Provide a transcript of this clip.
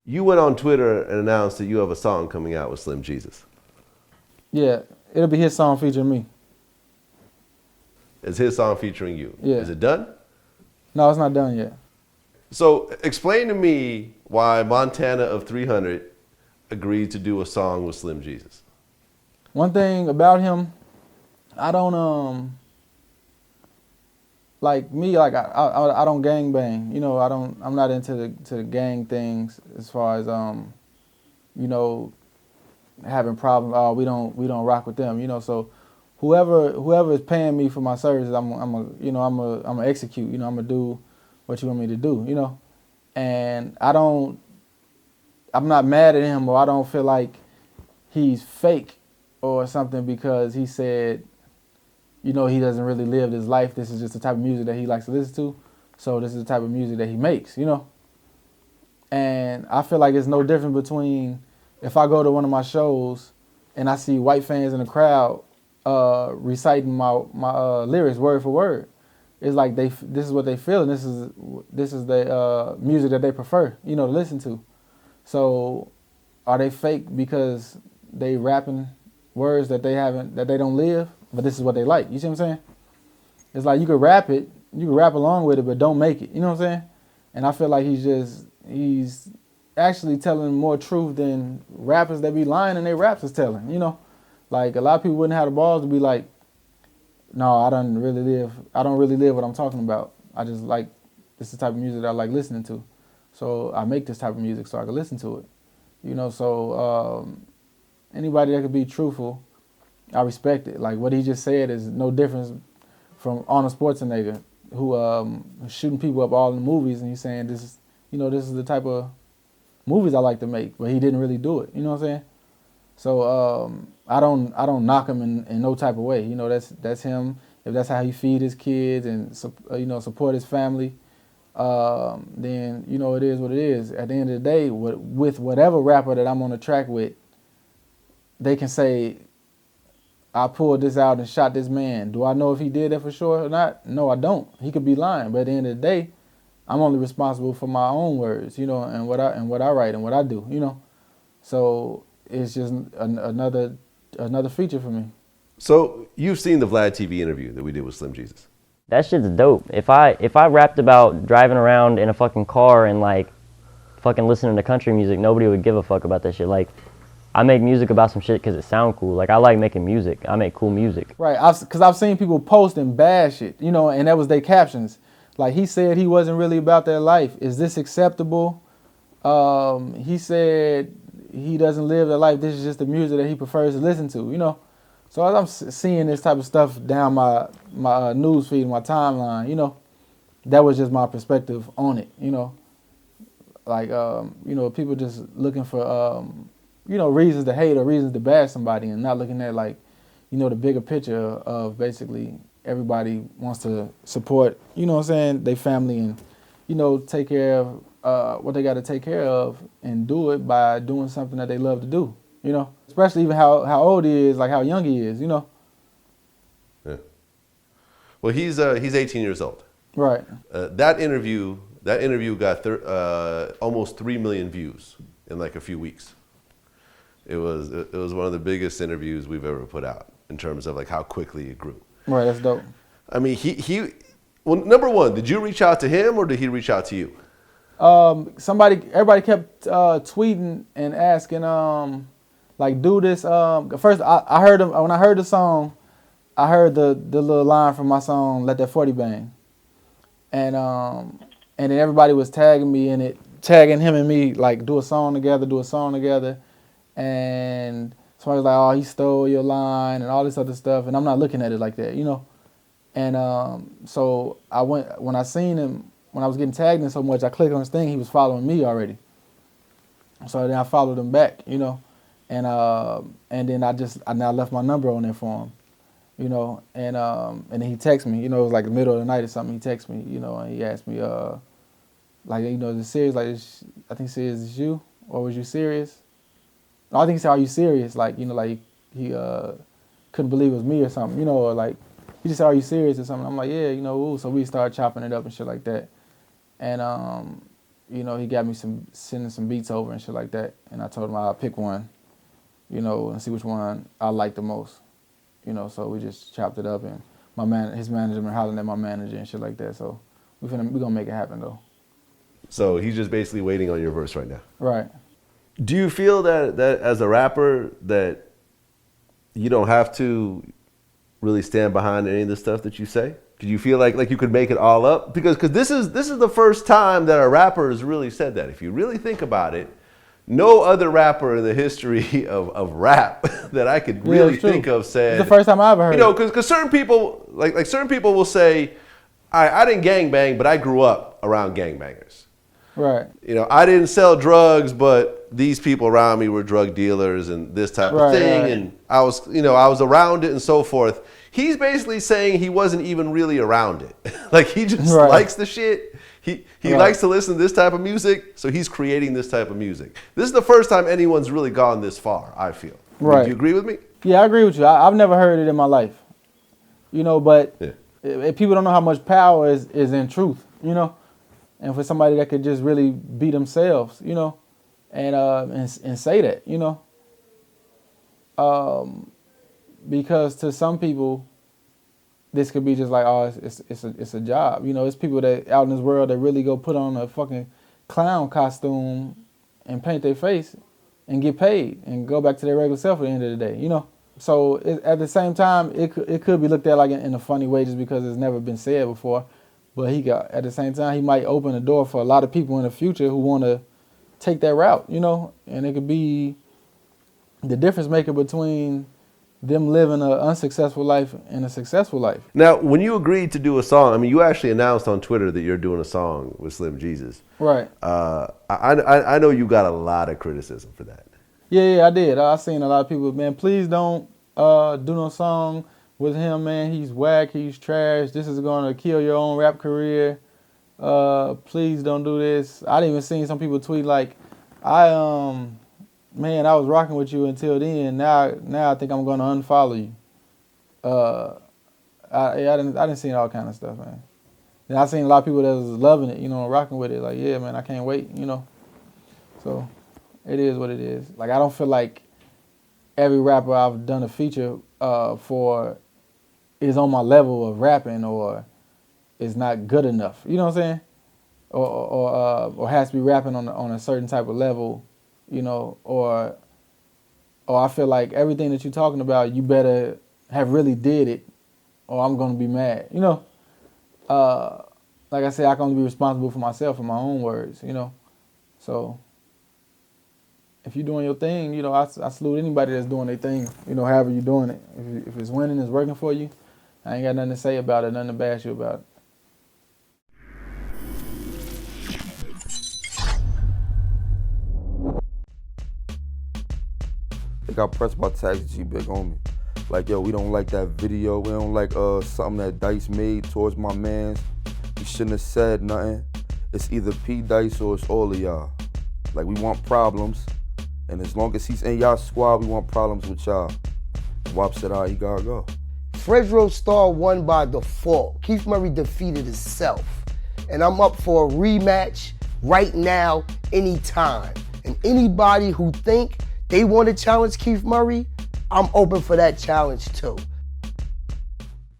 You went on Twitter and announced that you have a song coming out with Slim Jesus. Yeah, it'll be his song featuring me. It's his song featuring you. Yeah. Is it done? No, it's not done yet. So explain to me why Montana of 300 agreed to do a song with Slim Jesus. One thing about him, I don't like me, like I don't gang bang. You know, I'm not into the gang things as far as you know, having problems. Oh, we don't rock with them. You know, so whoever is paying me for my services, I'm a execute. You know, I'm gonna do what you want me to do. You know, and I'm not mad at him, or I don't feel like he's fake or something because he said, you know, he doesn't really live his life. This is just the type of music that he likes to listen to. So this is the type of music that he makes, you know. And I feel like it's no different between if I go to one of my shows and I see white fans in the crowd reciting my lyrics word for word. It's like this is what they feel, and this is the music that they prefer, you know, to listen to. So are they fake because they rapping words that they don't live, but this is what they like? You see what I'm saying? It's like you could rap along with it, but don't make it. You know what I'm saying? And I feel like he's actually telling more truth than rappers that be lying and their raps is telling. You know, like a lot of people wouldn't have the balls to be like, no, I don't really live what I'm talking about. I just like, this is the type of music that I like listening to. So I make this type of music so I can listen to it. You know, so anybody that could be truthful, I respect it. Like what he just said is no difference from Arnold Schwarzenegger, who shooting people up all in the movies, and he's saying this is the type of movies I like to make, but he didn't really do it. You know what I'm saying? So I don't knock him in no type of way. You know, that's him. If that's how he feed his kids and support his family, then you know it is what it is. At the end of the day, with whatever rapper that I'm on the track with, they can say, I pulled this out and shot this man. Do I know if he did that for sure or not? No, I don't. He could be lying, but at the end of the day, I'm only responsible for my own words, you know, and what I write and what I do, you know. So it's just another feature for me. So you've seen the Vlad TV interview that we did with Slim Jesus. That shit's dope. If I rapped about driving around in a fucking car and like fucking listening to country music, nobody would give a fuck about that shit. Like, I make music about some shit because it sound cool. Like, I like making music. I make cool music. Right, because I've seen people posting bad shit, you know, and that was their captions. Like, he said he wasn't really about their life. Is this acceptable? He said he doesn't live their life. This is just the music that he prefers to listen to, you know. So as I'm seeing this type of stuff down my news feed, my timeline, you know, that was just my perspective on it, you know. Like, you know, people just looking for, you know, reasons to hate or reasons to bash somebody and not looking at, like, you know, the bigger picture of basically everybody wants to support, you know what I'm saying, their family and, you know, take care of what they got to take care of and do it by doing something that they love to do, you know. Especially even how old he is, like how young he is, you know. Yeah. Well, he's 18 years old. Right. That interview got almost 3 million views in like a few weeks. It was one of the biggest interviews we've ever put out in terms of like how quickly it grew. Right, that's dope. I mean, well, number one, did you reach out to him or did he reach out to you? Everybody kept tweeting and asking, like, do this. First, I heard him when I heard the song. I heard the little line from my song, "Let That 40 Bang," and then everybody was tagging me in it, tagging him and me, like, do a song together, and somebody was like, "Oh, he stole your line," and all this other stuff, and I'm not looking at it like that, you know. And so when I seen him, when I was getting tagged in so much, I clicked on his thing. He was following me already, so then I followed him back, you know, and then I now left my number on there for him, you know, and then he texted me, you know, it was like the middle of the night or something. He texted me, you know, and he asked me, like, you know, is it serious? Like, I think he said, is this you, or was you serious? No, I think he said, are you serious? Like, you know, like he couldn't believe it was me or something, you know, or like he just said, are you serious or something? I'm like, yeah, you know. Ooh. So we started chopping it up and shit like that, and you know, he got me sending some beats over and shit like that. And I told him I'll pick one, you know, and see which one I like the most. You know, so we just chopped it up, and his manager been hollering at my manager and shit like that. So we gonna make it happen though. So he's just basically waiting on your verse right now. Right. Do you feel that as a rapper that you don't have to really stand behind any of the stuff that you say? Do you feel like you could make it all up? Because this is the first time that a rapper has really said that. If you really think about it, no other rapper in the history of rap that I could really think of said. It's the first time I ever heard. You know, because certain people like certain people will say, I didn't gangbang, but I grew up around gangbangers. Right. You know, I didn't sell drugs, but these people around me were drug dealers and this type of thing. Right. And I was around it and so forth. He's basically saying he wasn't even really around it. Like he just likes the shit. He likes to listen to this type of music, so he's creating this type of music. This is the first time anyone's really gone this far, I feel. Right. Do you agree with me? Yeah, I agree with you. I've never heard it in my life. You know, but if people don't know how much power is in truth, you know. And for somebody that could just really be themselves, you know, and say that, you know, because to some people, this could be just like, oh, it's a job, you know. It's people that out in this world that really go put on a fucking clown costume and paint their face and get paid and go back to their regular self at the end of the day, you know. So at the same time, it could be looked at like in a funny way just because it's never been said before. But at the same time, he might open the door for a lot of people in the future who want to take that route, you know? And it could be the difference maker between them living an unsuccessful life and a successful life. Now, when you agreed to do a song, I mean, you actually announced on Twitter that you're doing a song with Slim Jesus. Right. I know you got a lot of criticism for that. Yeah, I did. I seen a lot of people, man, please don't do no song with him, man. He's whack, he's trash. This is going to kill your own rap career. Please don't do this. I didn't even see some people tweet like, I was rocking with you until then. Now I think I'm going to unfollow you. I didn't see all kind of stuff, man. And I seen a lot of people that was loving it, you know, rocking with it. Like, yeah, man, I can't wait, you know. So it is what it is. Like, I don't feel like every rapper I've done a feature for is on my level of rapping or is not good enough. You know what I'm saying? Or has to be rapping on a certain type of level, you know, or I feel like everything that you're talking about, you better have really did it or I'm going to be mad, you know? Like I said, I can only be responsible for myself and my own words, you know? So if you're doing your thing, you know, I salute anybody that's doing their thing, you know, however you're doing it. If it's winning, it's working for you, I ain't got nothing to say about it, nothing to bash you about it. They got pressed by Tax G Big on me. Like, yo, we don't like that video. We don't like something that Dice made towards my mans. He shouldn't have said nothing. It's either P Dice or it's all of y'all. Like, we want problems. And as long as he's in y'all squad, we want problems with y'all. Wop said, he gotta go. Fredro Starr won by default. Keith Murray defeated himself. And I'm up for a rematch right now, anytime. And anybody who think they want to challenge Keith Murray, I'm open for that challenge too.